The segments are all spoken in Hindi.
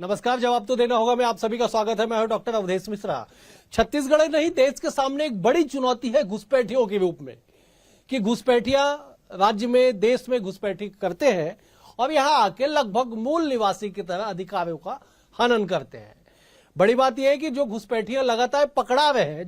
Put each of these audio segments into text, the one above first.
नमस्कार। जवाब तो देना होगा। मैं आप सभी का स्वागत है। मैं हूं डॉक्टर अवधेश मिश्रा। छत्तीसगढ़ नहीं, देश के सामने एक बड़ी चुनौती है घुसपैठियों के रूप में, कि घुसपैठिया राज्य में, देश में घुसपैठी करते हैं और यहां आके लगभग मूल निवासी की तरह अधिकारों का हनन करते हैं। बड़ी बात यह है कि जो घुसपैठिया लगातार पकड़ा रहे हैं,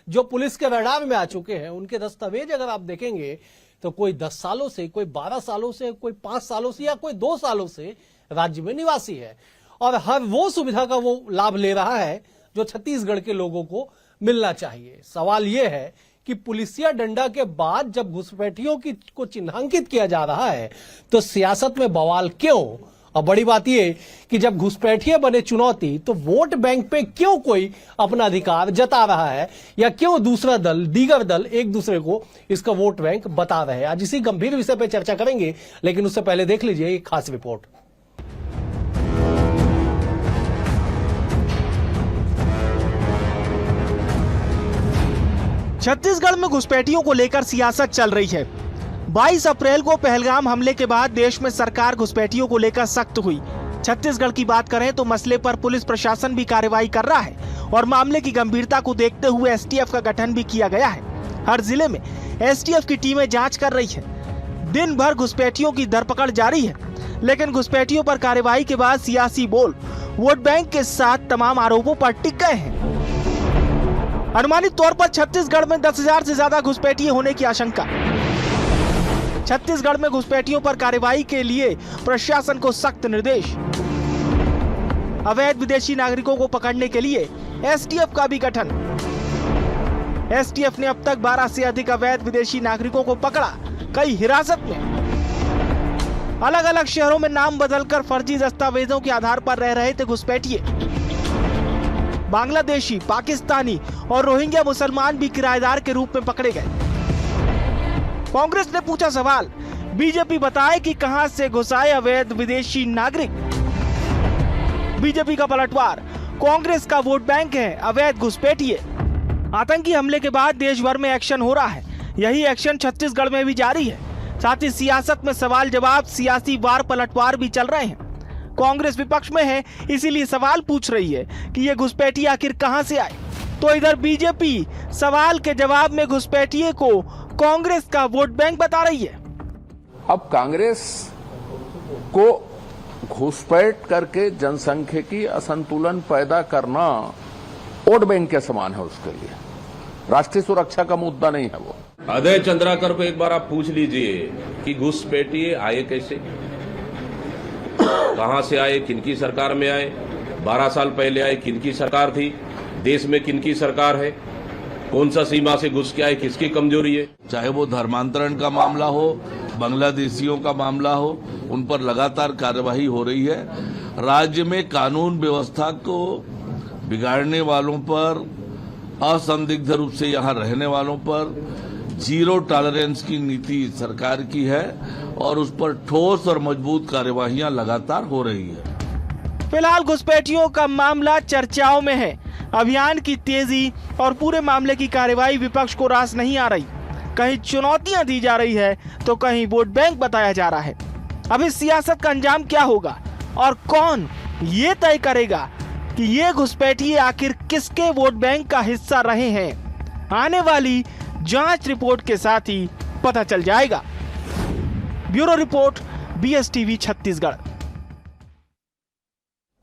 जो पुलिस के रडार में आ चुके हैं, उनके दस्तावेज अगर आप देखेंगे तो कोई 10 सालों से, कोई 12 सालों से, कोई 5 सालों से या कोई 2 सालों से राज्य में निवासी है और हर वो सुविधा का वो लाभ ले रहा है जो छत्तीसगढ़ के लोगों को मिलना चाहिए। सवाल ये है कि पुलिसिया डंडा के बाद जब घुसपैठियों को चिन्हांकित किया जा रहा है तो सियासत में बवाल क्यों? और बड़ी बात यह कि जब घुसपैठिए बने चुनौती तो वोट बैंक पे क्यों कोई अपना अधिकार जता रहा है, या क्यों दीगर दल एक दूसरे को इसका वोट बैंक बता रहे हैं? आज इसी गंभीर विषय पर चर्चा करेंगे, लेकिन उससे पहले देख लीजिए एक खास रिपोर्ट। छत्तीसगढ़ में घुसपैठियों को लेकर सियासत चल रही है। 22 अप्रैल को पहलगाम हमले के बाद देश में सरकार घुसपैठियों को लेकर सख्त हुई। छत्तीसगढ़ की बात करें तो मसले पर पुलिस प्रशासन भी कार्रवाई कर रहा है और मामले की गंभीरता को देखते हुए एसटीएफ का गठन भी किया गया है। हर जिले में एसटीएफ की टीमें जांच कर रही है। दिन भर घुसपैठियों की धरपकड़ जारी है, लेकिन घुसपैठियों पर कार्रवाई के बाद सियासी बोल वोट बैंक के साथ तमाम आरोपों पर टिक गए हैं। अनुमानित तौर पर छत्तीसगढ़ में 10,000 से ज्यादा घुसपैठिए होने की आशंका। छत्तीसगढ़ में घुसपैठियों पर कार्रवाई के लिए प्रशासन को सख्त निर्देश। अवैध विदेशी नागरिकों को पकड़ने के लिए एसटीएफ का भी गठन। एसटीएफ ने अब तक 12 से अधिक अवैध विदेशी नागरिकों को पकड़ा, कई हिरासत में। अलग अलग शहरों में नाम बदलकर फर्जी दस्तावेजों के आधार पर रह रहे थे घुसपैठिए। बांग्लादेशी, पाकिस्तानी और रोहिंग्या मुसलमान भी किराएदार के रूप में पकड़े गए। कांग्रेस ने पूछा सवाल, बीजेपी बताए कि कहां से घुसाए अवैध विदेशी नागरिक। बीजेपी का पलटवार, कांग्रेस का वोट बैंक है अवैध घुसपैठिए। आतंकी हमले के बाद देश भर में एक्शन हो रहा है, यही एक्शन छत्तीसगढ़ में भी जारी है। साथ ही सियासत में सवाल जवाब, सियासी वार पलटवार भी चल रहे हैं। कांग्रेस विपक्ष में है, इसीलिए सवाल पूछ रही है कि ये घुसपैठिए आखिर कहां से आए। तो इधर बीजेपी सवाल के जवाब में घुसपैठिए को कांग्रेस का वोट बैंक बता रही है। अब कांग्रेस को घुसपैठ करके जनसंख्यिकी असंतुलन पैदा करना वोट बैंक के समान है। उसके लिए राष्ट्रीय सुरक्षा का मुद्दा नहीं है। वो अजय चंद्राकर को एक बार आप पूछ लीजिए कि घुसपैठिए आए कैसे, कहां से आए, किनकी सरकार में आए, 12 साल पहले आए, किनकी सरकार थी, देश में किनकी सरकार है, कौन सा सीमा से घुस के आए, किसकी कमजोरी है। चाहे वो धर्मांतरण का मामला हो, बांग्लादेशियों का मामला हो, उन पर लगातार कार्यवाही हो रही है। राज्य में कानून व्यवस्था को बिगाड़ने वालों पर, असंदिग्ध रूप से यहाँ रहने वालों पर जीरो टॉलरेंस की नीति सरकार की है और उस पर ठोस और मजबूत कार्यवाहियां लगातार हो रही है। फिलहाल घुसपैठियों का मामला चर्चाओं में है। अभियान की तेजी और पूरे मामले की कार्रवाई विपक्ष को रास नहीं आ रही। कहीं चुनौतियां दी जा रही है तो कहीं वोट बैंक बताया जा रहा है। अब इस सियासत का अंजाम क्या होगा और कौन ये तय करेगा कि ये घुसपैठिए आखिर किसके वोट बैंक का हिस्सा रहे हैं? आने वाली जांच रिपोर्ट के साथ ही पता चल जाएगा। Bureau report, BSTV Chhattisgarh.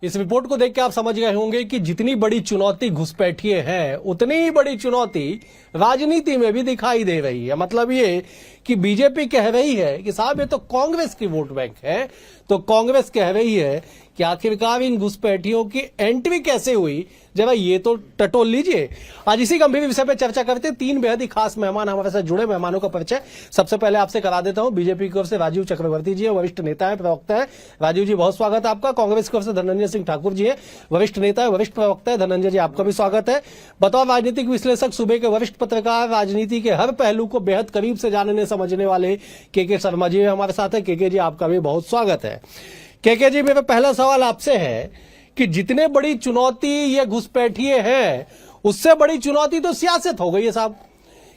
इस रिपोर्ट को देख के आप समझ गए होंगे कि जितनी बड़ी चुनौती घुसपैठिए है, उतनी ही बड़ी चुनौती राजनीति में भी दिखाई दे रही है। मतलब ये कि बीजेपी कह रही है कि साहब ये तो कांग्रेस की वोट बैंक है, तो कांग्रेस कह रही है कि आखिरकार इन घुसपैठियों की एंट्री कैसे हुई, जरा ये तो टटोल लीजिए। आज इसी गंभीर विषय पर चर्चा करते हैं। 3 बेहद ही खास मेहमान हमारे साथ जुड़े। मेहमानों का परिचय सबसे पहले आपसे करा देता हूं। बीजेपी की ओर से राजीव चक्रवर्ती जी है, वरिष्ठ नेता है, प्रवक्ता है। राजीव जी बहुत स्वागत है आपका। कांग्रेस की ओर से धनंजय सिंह ठाकुर जी है, वरिष्ठ नेता है, वरिष्ठ प्रवक्ता है। धनंजय जी आपका भी स्वागत है। बतौर राजनीतिक विश्लेषक, सूबे के वरिष्ठ पत्रकार, राजनीति के हर पहलू को बेहद करीब से जानने समझने वाले के शर्मा जी हमारे साथ है। के जी आपका भी बहुत स्वागत है। के जी, मेरा पहला सवाल आपसे है कि जितने बड़ी चुनौती ये घुसपैठिए हैं, उससे बड़ी चुनौती तो सियासत हो गई है साहब।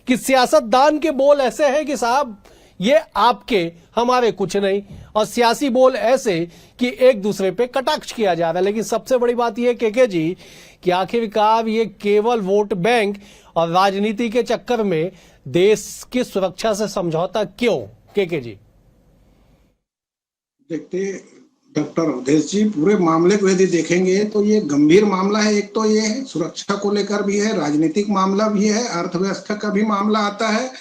कि सियासतदान के बोल ऐसे हैं कि साहब ये आपके हमारे कुछ नहीं, और सियासी बोल ऐसे कि एक दूसरे पे कटाक्ष किया जा रहा है। लेकिन सबसे बड़ी बात यह केके जी कि आखिरकार ये केवल वोट बैंक और राजनीति के चक्कर में देश की सुरक्षा से समझौता क्यों? केके जी देखते डॉक्टर अवधेश जी, पूरे मामले को यदि देखेंगे तो ये गंभीर मामला है। एक तो ये है सुरक्षा को लेकर भी है, राजनीतिक मामला भी है, अर्थव्यवस्था का भी मामला आता है,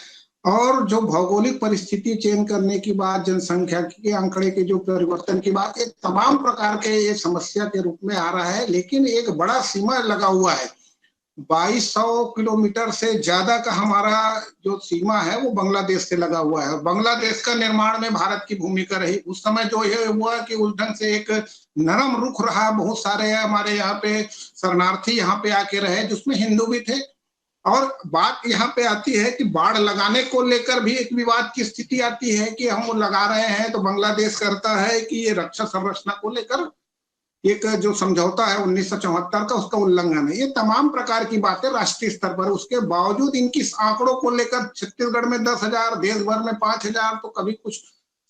और जो भौगोलिक परिस्थिति चेंज करने की बात, जनसंख्या के आंकड़े के जो परिवर्तन की बात, ये तमाम प्रकार के ये समस्या के रूप में आ रहा है। लेकिन एक बड़ा सीमा लगा हुआ है, 2200 किलोमीटर से ज्यादा का हमारा जो सीमा है वो बांग्लादेश से लगा हुआ है। बांग्लादेश का निर्माण में भारत की भूमिका रही। उस समय जो ये हुआ कि उस ढंग से एक नरम रुख रहा, बहुत सारे हमारे यहाँ पे शरणार्थी यहाँ पे आके रहे जिसमें हिंदू भी थे। और बात यहाँ पे आती है कि बाढ़ लगाने को लेकर भी एक विवाद की स्थिति आती है कि हम वो लगा रहे हैं, तो बांग्लादेश करता है कि ये रक्षा संरचना को लेकर एक जो समझौता है 1974 का, उसका उल्लंघन है। ये तमाम प्रकार की बातें राष्ट्रीय स्तर पर, उसके बावजूद इनकी आंकड़ों को लेकर छत्तीसगढ़ में 10,000, देश भर में 5,000, तो कभी कुछ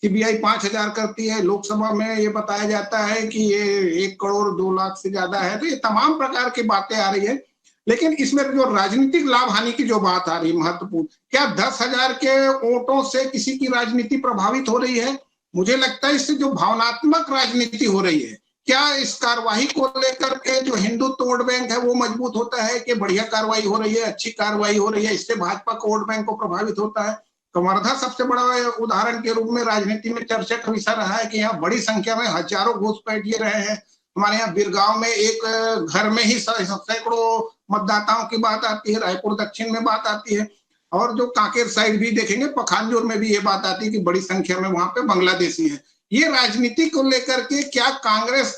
सीबीआई 5,000 करती है, लोकसभा में ये बताया जाता है कि ये 1 करोड़ 2 लाख से ज्यादा है। तो ये तमाम प्रकार की बातें आ रही है। लेकिन इसमें जो राजनीतिक लाभ हानि की जो बात आ रही है महत्वपूर्ण, क्या 10,000 के वोटों से किसी की राजनीति प्रभावित हो रही है? मुझे लगता है इससे जो भावनात्मक राजनीति हो रही है, क्या इस कार्रवाई को लेकर के जो हिंदुत्व वोट बैंक है वो मजबूत होता है कि बढ़िया कार्रवाई हो रही है, अच्छी कार्रवाई हो रही है, इससे भाजपा का वोट बैंक को प्रभावित होता है? कवर्धा सबसे बड़ा उदाहरण के रूप में राजनीति में चर्चा का विषय रहा है कि यहाँ बड़ी संख्या में हजारों घुसपैठिए रहे हैं। हमारे यहाँ बिरगांव में एक घर में ही सैकड़ों मतदाताओं की बात आती है, रायपुर दक्षिण में बात आती है, और जो कांकेर साइड भी देखेंगे पखानजोर में भी ये बात आती है कि बड़ी संख्या में वहां पे बांग्लादेशी है। ये राजनीति को लेकर के क्या कांग्रेस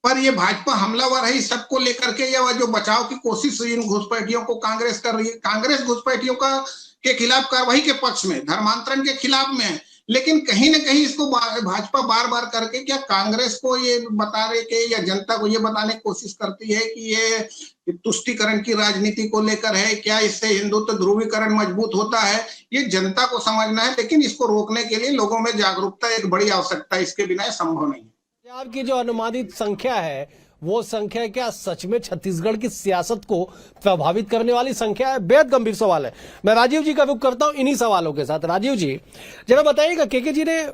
पर ये भाजपा हमलावर है, इस सबको लेकर के, या जो बचाव की कोशिश इन घुसपैठियों को कांग्रेस कर रही है? कांग्रेस घुसपैठियों के खिलाफ कार्रवाई के पक्ष में, धर्मांतरण के खिलाफ में है, लेकिन कहीं ना कहीं इसको भाजपा बार बार करके क्या कांग्रेस को ये बता रहे के या जनता को ये बताने की कोशिश करती है कि ये तुष्टीकरण की राजनीति को लेकर है, क्या इससे हिंदुत्व ध्रुवीकरण मजबूत होता है? ये जनता को समझना है, लेकिन इसको रोकने के लिए लोगों में जागरूकता एक बड़ी आवश्यकता है, इसके बिना संभव नहीं है। आपकी जो अनुमानित संख्या है वो संख्या क्या सच में छत्तीसगढ़ की सियासत को प्रभावित करने वाली संख्या है? बेहद गंभीर सवाल है। मैं राजीव जी का रुख करता हूं इन्हीं सवालों के साथ। राजीव जी जरा बताइएगा, केके जी ने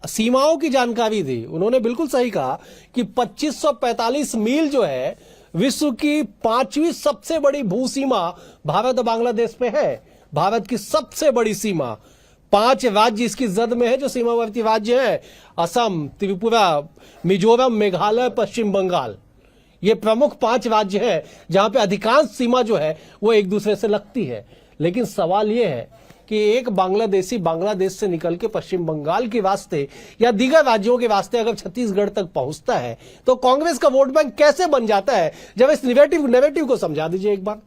सीमाओं की जानकारी दी, उन्होंने बिल्कुल सही कहा कि 2545 मील जो है विश्व की 5वीं सबसे बड़ी भू सीमा भारत और बांग्लादेश पे है। भारत की सबसे बड़ी सीमा 5 राज्य इसकी जद में है, जो सीमावर्ती राज्य है असम, त्रिपुरा, मिजोरम, मेघालय, पश्चिम बंगाल। ये प्रमुख 5 राज्य हैं जहां पे अधिकांश सीमा जो है वो एक दूसरे से लगती है। लेकिन सवाल ये है कि एक बांग्लादेशी बांग्लादेश से निकल के पश्चिम बंगाल के वास्ते या दीगर राज्यों के वास्ते अगर छत्तीसगढ़ तक पहुंचता है तो कांग्रेस का वोट बैंक कैसे बन जाता है? जब इस नेरेटिव को समझा दीजिए एक बार।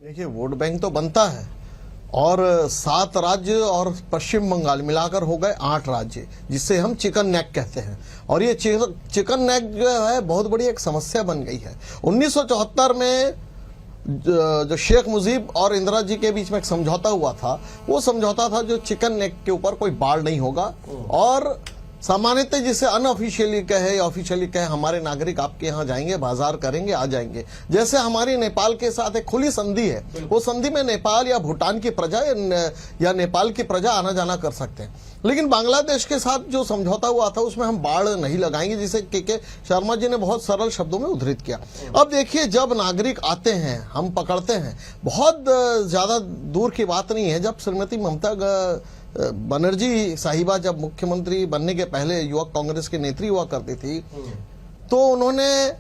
देखिए, वोट बैंक तो बनता है, और 7 राज्य और पश्चिम बंगाल मिलाकर हो गए 8 राज्य, जिससे हम चिकन नेक कहते हैं। और ये चिकन नेक जो है बहुत बड़ी एक समस्या बन गई है। 1974 में जो शेख मुजीब और इंदिरा जी के बीच में एक समझौता हुआ था, वो समझौता था जो चिकन नेक के ऊपर कोई बाढ़ नहीं होगा, और सामान्यतः जिसे अनऑफिशियली कहे या ऑफिशियली कहे, हमारे नागरिक आपके यहाँ जाएंगे, बाजार करेंगे, आ जाएंगे। जैसे हमारी नेपाल के साथ एक खुली संधि है, वो संधि में नेपाल या भूटान की प्रजा या नेपाल की प्रजा आना जाना कर सकते हैं। लेकिन बांग्लादेश के साथ जो समझौता हुआ था उसमें हम बाढ़ नहीं लगाएंगे, जिसे के शर्मा जी ने बहुत सरल शब्दों में उद्धृत किया। अब देखिए, जब नागरिक आते हैं, हम पकड़ते हैं, बहुत ज्यादा दूर की बात नहीं है। जब श्रीमती ममता बनर्जी साहिबा जब मुख्यमंत्री बनने के पहले युवक कांग्रेस की नेत्री हुआ करती थी, तो उन्होंने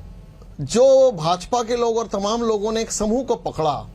जो भाजपा के लोग और तमाम लोगों ने एक समूह को पकड़ा,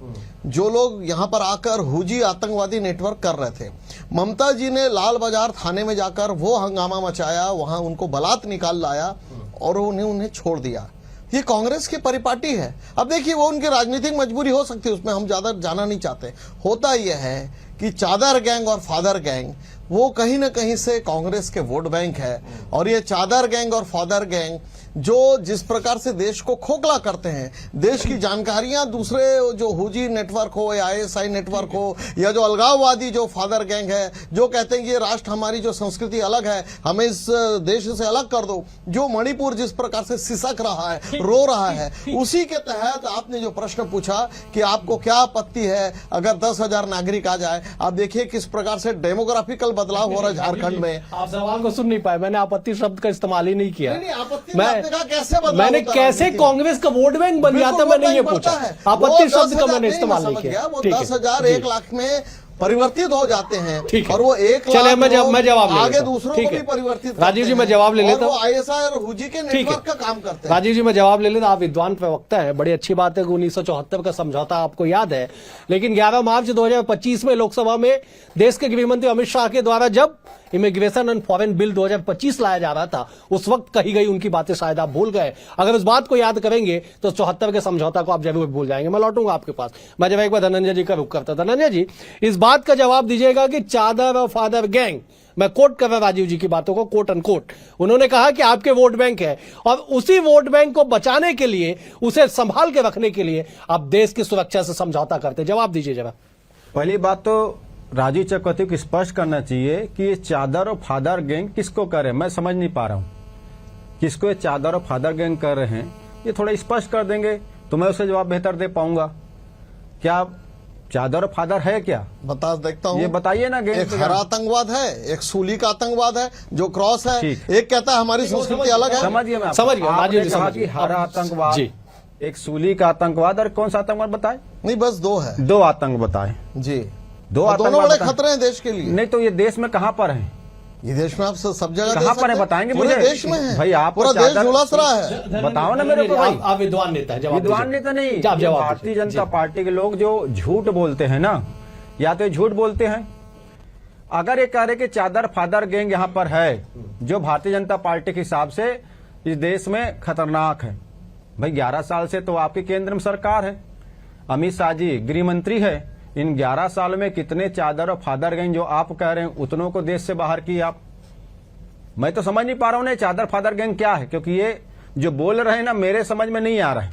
जो लोग यहाँ पर आकर हुजी आतंकवादी नेटवर्क कर रहे थे। ममता जी ने लाल बाजार थाने में जाकर वो हंगामा मचाया, वहां उनको बलात् निकाल लाया और उन्हें छोड़ दिया। ये कांग्रेस की परिपाटी है। अब देखिए, वो उनकी राजनीतिक मजबूरी हो सकती है, उसमें हम ज्यादा जाना नहीं चाहते। होता यह है कि चादर गैंग और फादर गैंग वो कहीं ना कहीं से कांग्रेस के वोट बैंक है, और ये चादर गैंग और फादर गैंग जो जिस प्रकार से देश को खोखला करते हैं, देश की जानकारियां दूसरे जो हुजी नेटवर्क हो या आईएसआई नेटवर्क हो या जो अलगाववादी जो फादर गैंग है, जो कहते हैं कि ये राष्ट्र हमारी जो संस्कृति अलग है, हमें इस देश से अलग कर दो, जो मणिपुर जिस प्रकार से सिसक रहा है, रो रहा है, उसी के तहत आपने जो प्रश्न पूछा कि आपको क्या आपत्ति है अगर 10,000 नागरिक आ जाए। आप देखिए किस प्रकार से डेमोग्राफिकल बदलाव हो रहा है झारखंड में। आप सवाल को सुन नहीं पाए, मैंने आपत्ति शब्द का इस्तेमाल ही नहीं किया। आपत्ति आपने कहा कैसे बदलाव मैंने होता है कैसे राजनीति में? कांग्रेस का वोट बैंक बन जाता, मैंने ये पूछा। आपत्ति शब्द का मैंने इस्तेमाल नहीं किया। वो 10,000 1 लाख में परिवर्तित हो जाते हैं, ठीक है। और वो 1 लाख चलिए मैं जवाब ले आगे लेता हूं। दूसरों ठीक को है। भी परिवर्तित राजीव जी करते मैं हैं, जवाब ले और लेता वो हूं। आईएसआई और हुजी के नेटवर्क का काम करते हैं। राजीव जी मैं जवाब ले लेता, आप विद्वान प्रवक्ता हैं, बड़ी अच्छी बात है कि 1974 का समझौता आपको याद है, लेकिन 11 मार्च 2025 में लोकसभा में देश के गृह मंत्री अमित शाह के द्वारा जब इमिग्रेशन एंड फॉरेन बिल 2025 लाया जा रहा था, उस वक्त कही गई उनकी बातें शायद आप भूल गए। अगर उस बात को याद करेंगे तो 74 के समझौता को आप जरूर भूल जाएंगे। मैं लौटूंगा आपके पास। मैं जब एक बार धनंजय जी का रुख करता, धनंजय जी इस बात का जवाब दीजिएगा कि चादर और फादर गैंग, मैं कोट कर रहा राजीव जी की बातों को, कोट अनकोट, उन्होंने कहा कि आपके वोट बैंक है और उसी वोट बैंक को बचाने के लिए, उसे संभाल के रखने के लिए आप देश की सुरक्षा से समझौता करते। जवाब दीजिए जरा। पहली बात तो राजीव चक्रवर्ती को स्पष्ट करना चाहिए कि ये चादर और फादर गैंग किसको कर रहे हैं, मैं समझ नहीं पा रहा हूँ किसको ये चादर और फादर गैंग कर रहे हैं। ये थोड़ा स्पष्ट कर देंगे तो मैं उसे जवाब बेहतर दे पाऊंगा। क्या चादर और फादर है क्या, बता देखता हूँ। ये बताइए ना। गैंग एक हरा आतंकवाद है, एक सूली का आतंकवाद है जो क्रॉस है, एक कहता है हमारी संस्कृति अलग है। समझिए, मैं समझ गया राजीव जी, कहा समझ कि गया। हरा आतंकवाद, जी। एक सूली का आतंकवाद, और कौन सा आतंकवाद बताए? नहीं बस 2 है, 2 आतंक बताए जी। दो और दोनों आतंकवाद बड़े बताए। खतरे हैं देश के लिए। नहीं तो ये देश में कहाँ पर है? ये देश में आप सब जगह कहाँ पर है बताएंगे पूरे मुझे? देश में है भाई आप पूरा देश झुलस रहा है। बताओ ना मेरे को भाई। आप विद्वान नेता है, जवाब विद्वान दीजिए। नेता नहीं, आप ये जवाब भारतीय दीजिए। जनता पार्टी के लोग जो झूठ बोलते हैं ना, या तो ये झूठ बोलते हैं। अगर ये कह रहे कि चादर फादर गैंग यहाँ पर है, जो भारतीय जनता पार्टी के हिसाब से इस देश में खतरनाक है। भाई 11 साल से तो आपकी केंद्र में सरकार है, अमित शाह जी गृह मंत्री है। इन 11 साल में कितने चादर और फादर गैंग जो आप कह रहे हैं उतनों को देश से बाहर किए आप? मैं तो समझ नहीं पा रहा हूं चादर फादर गैंग क्या है, क्योंकि ये जो बोल रहे हैं ना मेरे समझ में नहीं आ रहा है।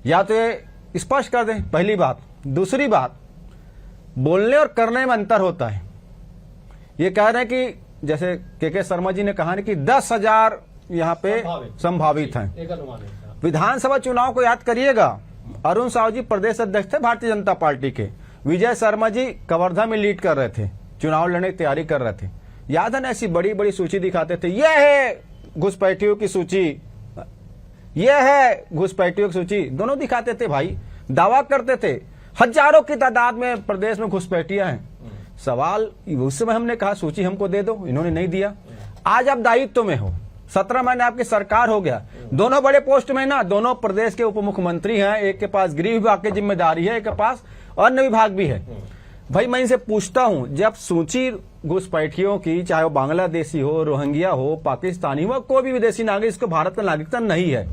या तो ये स्पष्ट कर दें, पहली बात। दूसरी बात, बोलने और करने में अंतर होता है। ये कह रहे हैं कि जैसे के शर्मा जी ने कहा कि 10,000 यहाँ पे संभावित हैं। विधानसभा चुनाव को याद करिएगा, अरुण साहू जी प्रदेश अध्यक्ष थे भारतीय जनता पार्टी के, विजय शर्मा जी कवर्धा में लीड कर रहे थे, चुनाव लड़ने की तैयारी कर रहे थे। याद है ना, ऐसी बड़ी बड़ी सूची दिखाते थे, यह है घुसपैठियों की सूची, यह है घुसपैठियों की सूची, दोनों दिखाते थे भाई, दावा करते थे हजारों की तादाद में प्रदेश में घुसपैठियां हैं। सवाल उस समय हमने कहा सूची हमको दे दो, इन्होंने नहीं दिया। आज आप दायित्व में हो, 17 महीने आपकी सरकार हो गया, दोनों बड़े पोस्ट में ना, दोनों प्रदेश के उप मुख्यमंत्री हैं, एक के पास गृह विभाग की जिम्मेदारी है, एक के पास अन्य विभाग भी है। भाई मैं इनसे पूछता हूं, जब सूची घुसपैठियों की, चाहे वो बांग्लादेशी हो, रोहिंग्या हो, पाकिस्तानी हो, कोई भी विदेशी नागरिक, इसको भारत का नागरिकता नहीं है,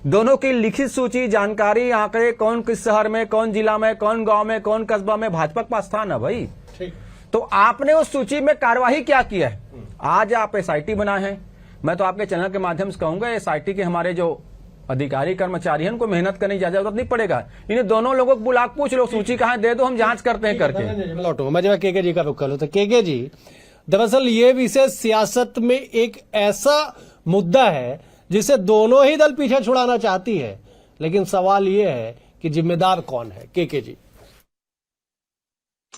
दोनों की लिखित सूची, जानकारी, आंकड़े, कौन किस शहर में, कौन जिला में, कौन गांव में, कौन कस्बा में भाजपा के पास स्थान है भाई। तो आपने उस सूची में कार्यवाही क्या किया है? आज आप एसआईटी बनाए हैं। मैं तो आपके चैनल के माध्यम से कहूंगा, एसआईटी के हमारे जो अधिकारी कर्मचारी हैं उनको मेहनत करने की जरूरत नहीं पड़ेगा, इन्हें दोनों लोगों को बुला पूछ लो सूची कहाँ, दे दो, हम जांच करते हैं करके। लौटूंगा मैं जब केके जी का रुख कर लो। तो केके जी, दरअसल ये विषय सियासत में एक ऐसा मुद्दा है जिसे दोनों ही दल पीछे छुड़ाना चाहती है, लेकिन सवाल ये है कि जिम्मेदार कौन है? केके जी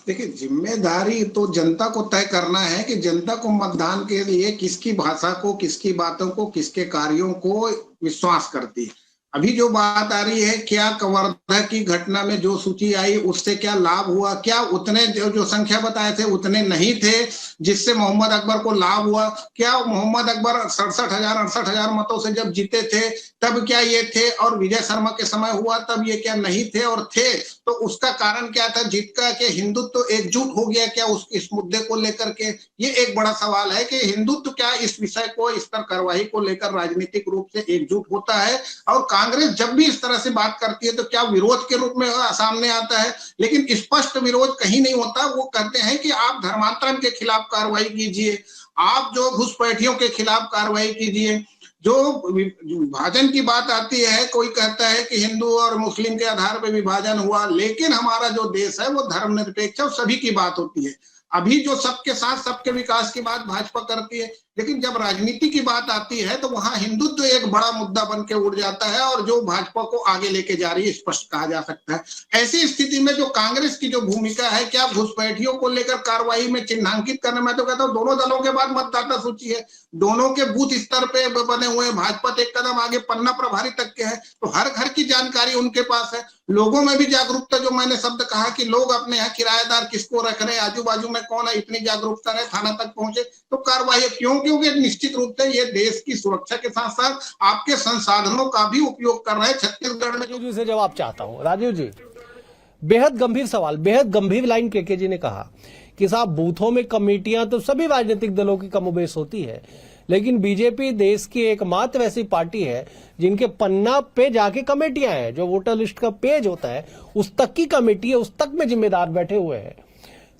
देखिए, जिम्मेदारी तो जनता को तय करना है कि जनता को मतदान के लिए किसकी भाषा को, किसकी बातों को, किसके कार्यों को विश्वास करती है। अभी जो बात आ रही है, क्या कवर्धा की घटना में जो सूची आई उससे क्या लाभ हुआ? क्या उतने जो संख्या बताए थे उतने नहीं थे जिससे मोहम्मद अकबर को लाभ हुआ? क्या मोहम्मद अकबर 67,000-68,000 मतों से जब जीते थे तब क्या ये थे, और विजय शर्मा के समय हुआ तब ये क्या नहीं थे, और थे तो उसका कारण क्या था? जीत का कि हिंदुत्व एकजुट हो गया क्या इस मुद्दे को लेकर के? ये एक बड़ा सवाल है कि हिंदुत्व क्या इस विषय को, इस पर कार्रवाई को लेकर राजनीतिक रूप से एकजुट होता है? और कांग्रेस जब भी इस तरह से बात करती है तो क्या विरोध के रूप में सामने आता है? लेकिन स्पष्ट विरोध कहीं नहीं होता। वो कहते हैं कि आप धर्मांतरण के खिलाफ कार्रवाई कीजिए, आप जो घुसपैठियों के खिलाफ कार्रवाई कीजिए, जो विभाजन की बात आती है, कोई कहता है कि हिंदू और मुस्लिम के आधार पर विभाजन हुआ, लेकिन हमारा जो देश है वो धर्मनिरपेक्ष और सभी की बात होती है। अभी जो सबके साथ सबके विकास की बात भाजपा करती है, लेकिन जब राजनीति की बात आती है तो वहां हिंदुत्व एक बड़ा मुद्दा बन के उड़ जाता है और जो भाजपा को आगे लेके जा रही है, स्पष्ट कहा जा सकता है। ऐसी स्थिति में जो कांग्रेस की जो भूमिका है, क्या घुसपैठियों को लेकर कार्रवाई में चिन्हांकित करने, मैं तो कहता हूँ दोनों दलों के बाद मतदाता सूची है, दोनों के बूथ स्तर पे बने हुए हैं, भाजपा एक कदम आगे पन्ना प्रभारी तक के हैं, तो हर घर की जानकारी उनके पास है। लोगों में भी जागरूकता, जो मैंने शब्द कहा कि लोग अपने यहाँ किराएदार किसको रख रहे हैं, आजू बाजू में कौन है, इतनी जागरूकता रहे, थाना तक पहुंचे तो कार्रवाई। क्योंकि निश्चित रूप से ये देश की सुरक्षा के साथ साथ आपके संसाधनों का भी उपयोग कर रहे हैं। छत्तीसगढ़ में राजीव जी से जवाब चाहता हूं। राजीव जी, बेहद गंभीर सवाल, बेहद गंभीर लाइन के जी ने कहा कि साहब बूथों में कमेटियां तो सभी राजनीतिक दलों की कमोबेश होती है, लेकिन बीजेपी देश की एकमात्र ऐसी पार्टी है जिनके पन्ना पे जाके कमेटियां हैं, जो वोटर लिस्ट का पेज होता है उस तक की कमेटी है, उस तक में जिम्मेदार बैठे हुए हैं।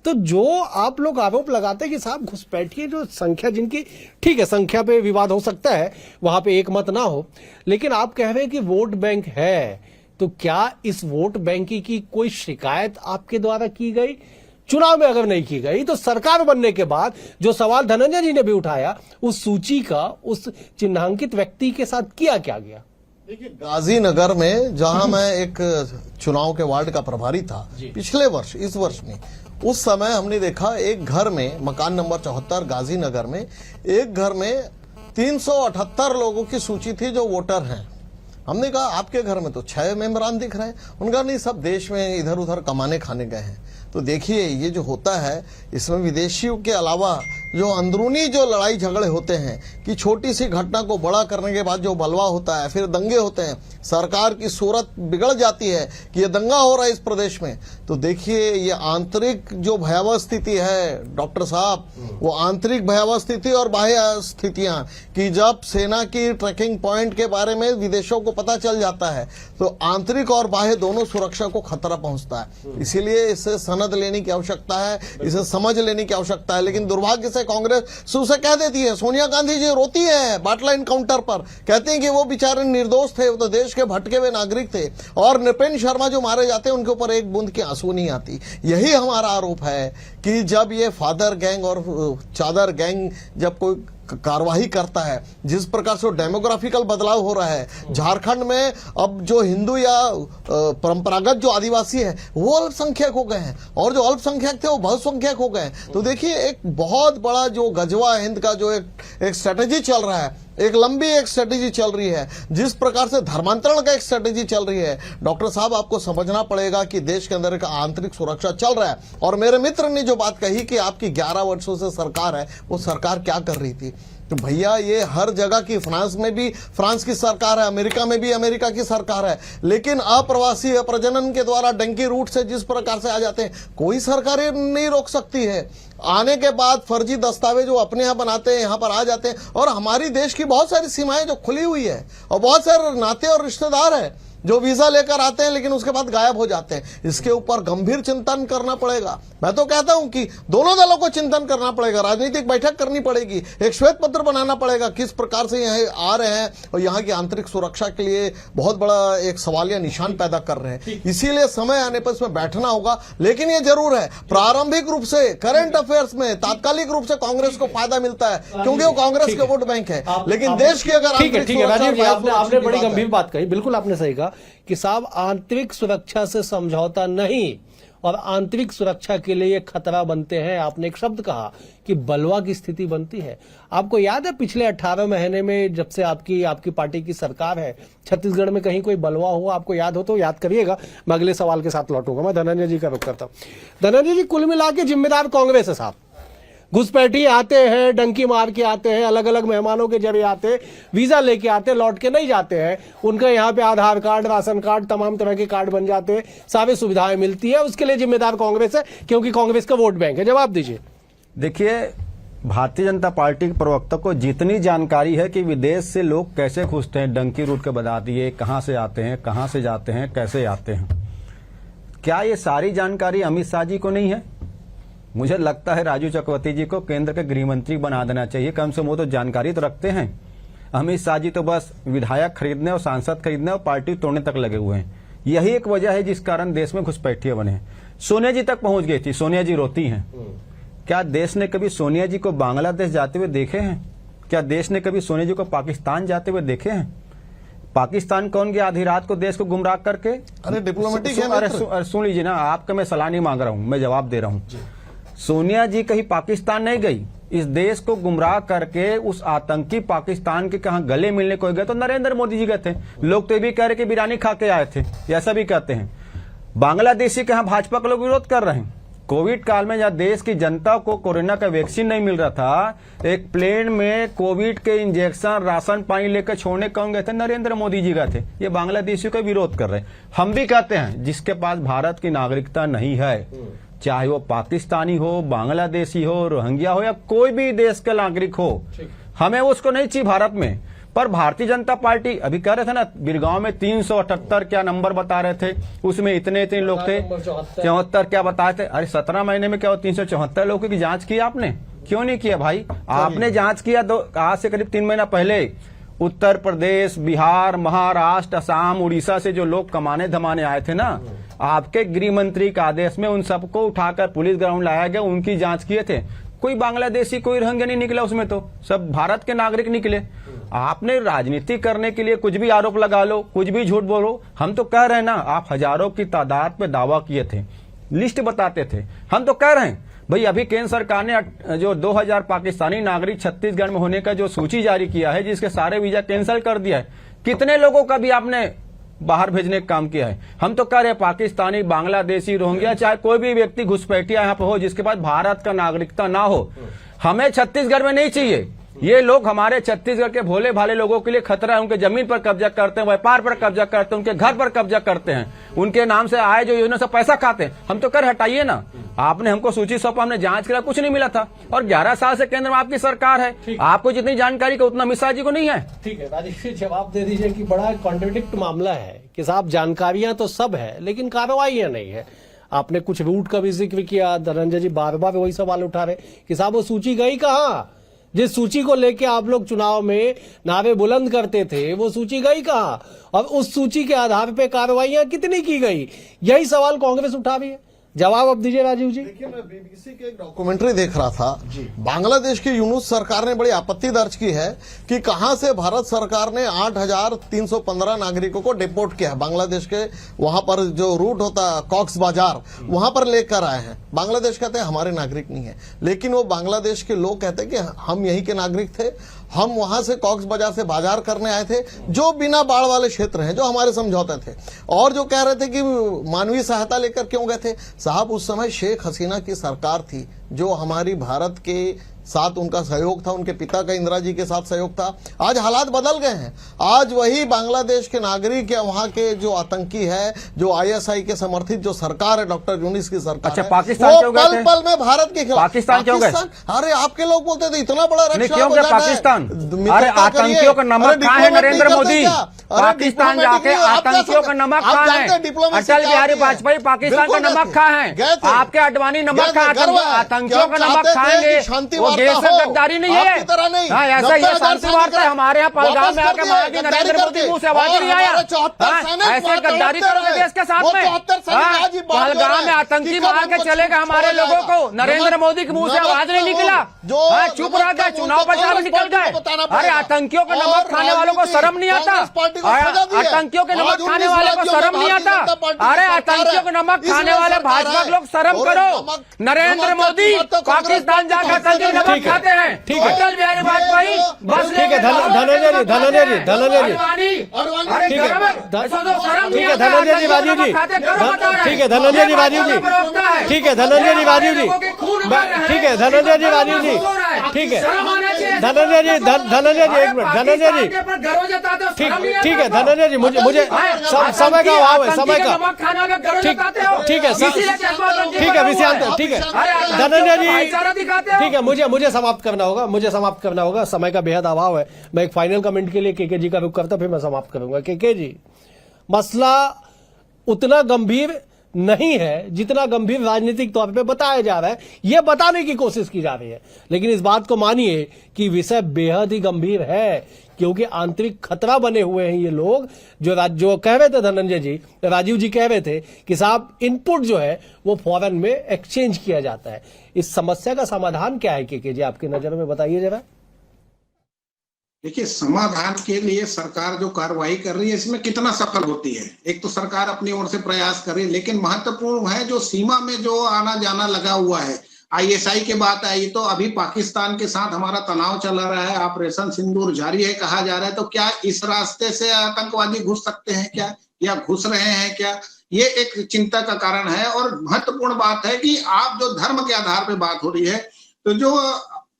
तो जो आप लोग आरोप लगाते हैं कि साहब घुसपैठिए जो संख्या जिनकी, ठीक है संख्या पे विवाद हो सकता है, वहां पे एक मत ना हो, लेकिन आप कह रहे हैं कि वोट बैंक है, तो क्या इस वोट बैंक की कोई शिकायत आपके द्वारा की गई? चुनाव में अगर नहीं की गई तो सरकार बनने के बाद जो सवाल धनंजय जी ने भी उठाया, उस सूची का उस चिन्हांकित व्यक्ति के साथ किया क्या गया? देखिए, गाजीनगर में जहां मैं एक चुनाव के वार्ड का प्रभारी था पिछले वर्ष, इस वर्ष में, उस समय हमने देखा एक घर में, मकान नंबर 74 गाजीनगर में, एक घर में 378 लोगों की सूची थी जो वोटर हैं। हमने कहा आपके घर में तो 6 मेंबरान दिख रहे हैं। उनका नहीं, सब देश में इधर उधर कमाने खाने गए हैं। तो देखिए ये जो होता है, इसमें विदेशियों के अलावा जो अंदरूनी जो लड़ाई झगड़े होते हैं कि छोटी सी घटना को बड़ा करने के बाद जो बलवा होता है, फिर दंगे होते हैं, सरकार की सूरत बिगड़ जाती है कि ये दंगा हो रहा है इस प्रदेश में। तो देखिए ये आंतरिक जो भयावह स्थिति है डॉक्टर साहब, वो आंतरिक भयावह स्थिति और बाह्य स्थितियां, कि जब सेना की ट्रैकिंग पॉइंट के बारे में विदेशों को पता चल जाता है तो आंतरिक और बाह्य दोनों सुरक्षा को खतरा पहुंचता है। इसीलिए इसे सनद लेने की आवश्यकता है, इसे समझ लेने की आवश्यकता है। लेकिन दुर्भाग्य से कांग्रेस उसे कह देती है, सोनिया गांधी जी रोती है बाटला इनकाउंटर पर, कहते हैं कि वो बेचारे निर्दोष थे, वो तो देश के भटके हुए नागरिक थे, और नृपेंद्र शर्मा जो मारे जाते हैं उनके ऊपर एक बूंद की आंसू नहीं आती। यही हमारा आरोप है कि जब ये फादर गैंग और चादर गैंग जब कोई कार्यवाही करता है, जिस प्रकार से डेमोग्राफिकल बदलाव हो रहा है, झारखंड में अब जो हिंदू या परंपरागत जो आदिवासी है वो अल्पसंख्यक हो गए हैं, और जो अल्पसंख्यक थे वो बहुसंख्यक हो गए हैं। तो देखिए एक बहुत बड़ा जो गजवा हिंद का जो एक स्ट्रेटेजी चल रहा है, एक लंबी एक स्ट्रेटेजी चल रही है, जिस प्रकार से धर्मांतरण का एक स्ट्रेटेजी चल रही है, डॉक्टर साहब आपको समझना पड़ेगा कि देश के अंदर एक आंतरिक सुरक्षा चल रहा है। और मेरे मित्र ने जो बात कही कि आपकी 11 वर्षों से सरकार है, वो सरकार क्या कर रही थी, तो भैया ये हर जगह की, फ्रांस में भी फ्रांस की सरकार है, अमेरिका में भी अमेरिका की सरकार है, लेकिन अप्रवासी प्रजनन के द्वारा डंकी रूट से जिस प्रकार से आ जाते हैं, कोई सरकार नहीं रोक सकती है। आने के बाद फर्जी दस्तावेज वो अपने यहाँ बनाते हैं, यहाँ पर आ जाते हैं, और हमारी देश की बहुत सारी सीमाएं जो खुली हुई है, और बहुत सारे नाते और रिश्तेदार हैं जो वीजा लेकर आते हैं लेकिन उसके बाद गायब हो जाते हैं। इसके ऊपर गंभीर चिंतन करना पड़ेगा। मैं तो कहता हूं कि दोनों दलों को चिंतन करना पड़ेगा, राजनीतिक बैठक करनी पड़ेगी, एक श्वेत पत्र बनाना पड़ेगा किस प्रकार से यहाँ आ रहे हैं और यहाँ की आंतरिक सुरक्षा के लिए बहुत बड़ा एक सवालिया निशान पैदा कर रहे हैं। इसीलिए समय आने पर इसमें बैठना होगा। लेकिन ये जरूर है, प्रारंभिक रूप से करंट अफेयर्स में तात्कालिक रूप से कांग्रेस को फायदा मिलता है क्योंकि वो कांग्रेस के वोट बैंक है, लेकिन देश की अगर ठीक है राजीव जी, आपने बड़ी गंभीर बात कही, बिल्कुल आपने सही कहा कि साहब आंतरिक सुरक्षा से समझौता नहीं, और आंतरिक सुरक्षा के लिए ये खतरा बनते हैं। आपने एक शब्द कहा कि बलवा की स्थिति बनती है। आपको याद है पिछले 18 महीने में जब से आपकी पार्टी की सरकार है, छत्तीसगढ़ में कहीं कोई बलवा हुआ? आपको याद हो तो याद करिएगा। मैं अगले सवाल के साथ लौटूंगा। मैं धनंजय जी का रुख करता हूं। धनंजय जी, कुल मिला के जिम्मेदार कांग्रेस है साहब। घुसपैठी आते हैं, डंकी मार के आते हैं, अलग अलग मेहमानों के जरिए आते, वीजा लेके आते, लौट के नहीं जाते हैं। उनका यहाँ पे आधार कार्ड, राशन कार्ड, तमाम तरह के कार्ड बन जाते हैं, सारी सुविधाएं मिलती है। उसके लिए जिम्मेदार कांग्रेस है क्योंकि कांग्रेस का वोट बैंक है। जवाब दीजिए। देखिए, भारतीय जनता पार्टी के प्रवक्ता को जितनी जानकारी है कि विदेश से लोग कैसे घुसते हैं, डंकी रूट के बता दिए, कहां से आते हैं, कहां से जाते हैं, कैसे आते हैं, क्या ये सारी जानकारी अमित शाह जी को नहीं है? मुझे लगता है राजू चक्रवर्ती जी को केंद्र के गृह मंत्री बना देना चाहिए। कम से कम वो तो जानकारी तो रखते हैं। अमित शाह जी तो बस विधायक खरीदने और सांसद खरीदने और पार्टी तोड़ने तक लगे हुए हैं। यही एक वजह है जिस कारण देश में घुसपैठिए बने हैं। सोनिया जी तक पहुंच गई थी, सोनिया जी रोती हैं। क्या देश ने कभी सोनिया जी को बांग्लादेश जाते हुए देखे हैं? क्या देश ने कभी सोनिया जी को पाकिस्तान जाते हुए देखे हैं? पाकिस्तान कौन गया आधी रात को देश को गुमराह करके? अरे डिप्लोमेटिक है अरे मित्र। सुन लीजिए ना, आपका मैं सलाह नहीं मांग रहा हूं, मैं जवाब दे रहा हूं। सोनिया जी कहीं पाकिस्तान नहीं गई। इस देश को गुमराह करके उस आतंकी पाकिस्तान के कहां गले मिलने को गए तो नरेंद्र मोदी जी गए थे। लोग तो ये भी कह रहे कि बिरयानी खा के आए थे, ऐसा भी कहते हैं। बांग्लादेशी के यहां भाजपा के लोग विरोध कर रहे हैं। कोविड काल में जहां देश की जनता को कोरोना का वैक्सीन नहीं मिल रहा था, एक प्लेन में कोविड के इंजेक्शन, राशन पानी लेकर छोड़ने कौन गए थे? नरेंद्र मोदी जी गए थे। ये बांग्लादेशियों का विरोध कर रहे हैं। हम भी कहते हैं जिसके पास भारत की नागरिकता नहीं है, चाहे वो पाकिस्तानी हो, बांग्लादेशी हो, रोहिंग्या हो या कोई भी देश का नागरिक हो, हमें उसको नहीं चाहिए भारत में। पर भारतीय जनता पार्टी अभी कह रहे थे ना, बिरगांव में 378 क्या नंबर बता रहे थे, उसमें इतने इतने लोग थे, 74 क्या बताए थे। अरे 17 महीने में क्या 374 लोगों की जांच की आपने? क्यों नहीं किया भाई? आपने जांच किया आज से करीब 3 महीना पहले। उत्तर प्रदेश, बिहार, महाराष्ट्र, असम, उड़ीसा से जो लोग कमाने धमाने आए थे ना, आपके गृह मंत्री के आदेश में उन सबको उठाकर पुलिस ग्राउंड लाया गया, उनकी जांच किए थे। कोई बांग्लादेशी, कोई रोहिंग्या नहीं निकला उसमें, तो सब भारत के नागरिक निकले। आपने राजनीति करने के लिए कुछ भी आरोप लगा लो, कुछ भी झूठ बोलो। हम तो कह रहे हैं ना, आप हजारों की तादाद पे दावा किए थे, लिस्ट बताते थे। हम तो कह रहे हैं भाई, अभी केंद्र सरकार ने जो 2000 पाकिस्तानी नागरिक छत्तीसगढ़ में होने का जो सूची जारी किया है, जिसके सारे वीजा कैंसिल कर दिया है। कितने लोगों का भी आपने बाहर भेजने का काम किया है? हम तो कह रहे हैं पाकिस्तानी, बांग्लादेशी, रोहिंग्या, चाहे कोई भी व्यक्ति घुसपैठिया यहाँ पे हो जिसके पास भारत का नागरिकता ना हो, हमें छत्तीसगढ़ में नहीं चाहिए। ये लोग हमारे छत्तीसगढ़ के भोले भाले लोगों के लिए खतरा है। उनके जमीन पर कब्जा करते हैं, व्यापार पर कब्जा करते हैं, उनके घर पर कब्जा करते हैं, उनके नाम से आए जो योजना से पैसा खाते हैं। हम तो कर हटाइए ना। आपने हमको सूची सौंपा, हमने जांच किया, कुछ नहीं मिला था। और 11 साल से केंद्र में आपकी सरकार है, आपको जितनी जानकारी का उतना अमित शाह जी को नहीं है। ठीक है, राजेश जी जवाब दे दीजिए कि बड़ा कॉन्ट्रडिक्ट मामला है कि साहब जानकारियां तो सब है लेकिन कार्रवाइयां नहीं है। आपने कुछ रूट का भी जिक्र किया, धनंजय जी बार बार वही सवाल उठा रहे कि साहब वो सूची गई कहां? जिस सूची को लेके आप लोग चुनाव में नारे बुलंद करते थे, वो सूची गई कहां? और उस सूची के आधार पे कार्रवाइयां कितनी की गई? यही सवाल कांग्रेस उठा रही है। जवाब अब दीजिए राजीव जी। देखिए, मैं बीबीसी के एक डॉक्यूमेंट्री देख रहा था। बांग्लादेश की यूनुस सरकार ने बड़ी आपत्ति दर्ज की है कि कहां से भारत सरकार ने 8315 नागरिकों को डिपोर्ट किया है। बांग्लादेश के वहां पर जो रूट होता है कॉक्स बाजार, वहां पर लेकर आए हैं। बांग्लादेश कहते हैं हमारे नागरिक नहीं है, लेकिन वो बांग्लादेश के लोग कहते हैं कि हम यहीं के नागरिक थे, हम वहां से कॉक्स बाजार से बाजार करने आए थे, जो बिना बाढ़ वाले क्षेत्र हैं, जो हमारे समझौते थे। और जो कह रहे थे कि मानवीय सहायता लेकर क्यों गए थे, साहब उस समय शेख हसीना की सरकार थी, जो हमारी भारत के साथ उनका सहयोग था, उनके पिता का इंदिरा जी के साथ सहयोग था। आज हालात बदल गए हैं। आज वही बांग्लादेश के नागरिक या वहां के जो आतंकी है, जो आईएसआई के समर्थित जो सरकार है, डॉक्टर यूनिस की सरकार, अच्छा, है, पाकिस्तान वो क्यों गए थे? पल में भारत के खिलाफ पाकिस्तान क्यों गए? अरे आपके लोग बोलते थे इतना बड़ा रक्षा क्यों गए पाकिस्तान? अरे आतंकियों का नमक खाए हैं नरेंद्र मोदी। पाकिस्तान जाके आतंकियों का नमक खाए हैं। अटल बिहारी वाजपेयी पाकिस्तान का नमक खाए हैं। आपके अडवाणी नमक खाए, आतंकियों का नमक खाएंगे। वो देश से गद्दारी नहीं है। हाँ, ऐसा ही शांति वार्ता है। हमारे यहाँ पहलगाम में आके महाराज नरेंद्र मोदी मुंह से आवाज नहीं आया। ऐसे गद्दारी करोगे देश के साथ में? पहलगाम में आतंकी मार के चलेगा हमारे लोगों को, नरेंद्र मोदी के मुंह से आवाज नहीं निकला। चुप रह गए, चुनाव प्रचार निकल गए। अरे आतंकियों का नमक खाने वालों को शर्म नहीं आता? आतंकियों के नमक खाने वाले को शर्म नहीं आता? अरे आतंकियों के नमक खाने वाले भाजपा के लोग शर्म करो। नरेंद्र मोदी पाकिस्तान जाकर आतंकी नमक खाते हैं। ठीक है, अटल बिहारी वाजपेयी बस ठीक है, धनंजय जी, धनंजय जी, धनंजय जी, ठीक है, ठीक है, धनंजय जी, राजीव जी, ठीक है, धनंजय जी, राजीव जी, ठीक है, धनंजय जी, राजीव जी, ठीक है, धनंजय जी, राजीव जी, ठीक है, धनंजय जी, धनंजय जी, एक मिनट, धनंजय जी, ठीक है, धनंजय जी, मुझे समय का अभाव है, समय का, ठीक है, ठीक है, विषयांतर, ठीक है, धनंजय जी, ठीक है, मुझे समाप्त करना होगा, समय का बेहद अभाव है। मैं एक फाइनल कमेंट के लिए केके जी का रुख करता, फिर मैं समाप्त करूंगा। केके जी, मसला उतना गंभीर नहीं है जितना गंभीर राजनीतिक तौर पे बताया जा रहा है। यह बताने की कोशिश की जा रही है, लेकिन इस बात को मानिए कि विषय बेहद ही गंभीर है, क्योंकि आंतरिक खतरा बने हुए हैं ये लोग। जो कह रहे थे धनंजय जी, राजीव जी कह रहे थे कि साहब इनपुट जो है वो फॉरेन में एक्सचेंज किया जाता है। इस समस्या का समाधान क्या है के जी, आपकी नजर में बताइए जरा। देखिए, समाधान के लिए सरकार जो कार्रवाई कर रही है इसमें कितना सफल होती है। एक तो सरकार अपनी ओर से प्रयास कर रही है, लेकिन महत्वपूर्ण है जो सीमा में जो आना जाना लगा हुआ है। आईएसआई की बात आई तो अभी पाकिस्तान के साथ हमारा तनाव चला रहा है, ऑपरेशन सिंदूर जारी है कहा जा रहा है। तो क्या इस रास्ते से आतंकवादी घुस सकते हैं क्या, या घुस रहे हैं क्या, ये एक चिंता का कारण है। और महत्वपूर्ण बात है कि आप जो धर्म के आधार पर बात हो रही है, तो जो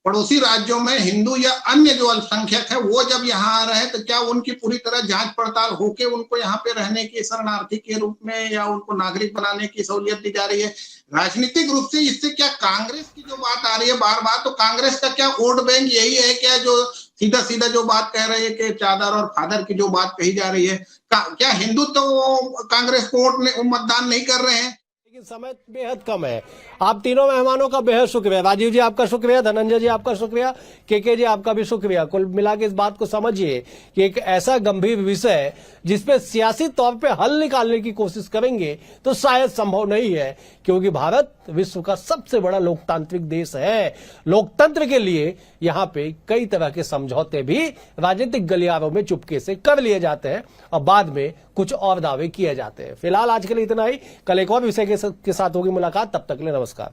पड़ोसी राज्यों में हिंदू या अन्य जो अल्पसंख्यक है वो जब यहाँ आ रहे हैं तो क्या उनकी पूरी तरह जांच पड़ताल होके उनको यहाँ पे रहने की शरणार्थी के रूप में या उनको नागरिक बनाने की सहूलियत दी जा रही है। राजनीतिक रूप से इससे क्या कांग्रेस की जो बात आ रही है बार बार, तो कांग्रेस का क्या वोट बैंक यही है क्या, जो सीधा सीधा जो बात कह रहे हैं कि चादर और फादर की जो बात कही जा रही है, क्या हिंदू तो कांग्रेस को मतदान नहीं कर रहे हैं? लेकिन समय बेहद कम है। आप तीनों मेहमानों का बेहद शुक्रिया। राजीव जी आपका शुक्रिया, धनंजय जी आपका शुक्रिया, के जी आपका भी शुक्रिया। कुल मिला के इस बात को समझिए कि एक ऐसा गंभीर विषय जिसपे सियासी तौर पे हल निकालने की कोशिश करेंगे तो शायद संभव नहीं है, क्योंकि भारत विश्व का सबसे बड़ा लोकतांत्रिक देश है। लोकतंत्र के लिए यहाँ पे कई तरह के समझौते भी राजनीतिक गलियारों में चुपके से कर लिए जाते हैं और बाद में कुछ और दावे किए जाते हैं। फिलहाल आज के लिए इतना ही। कल एक और विषय के साथ होगी मुलाकात, तब तक के लिए नमस्कार।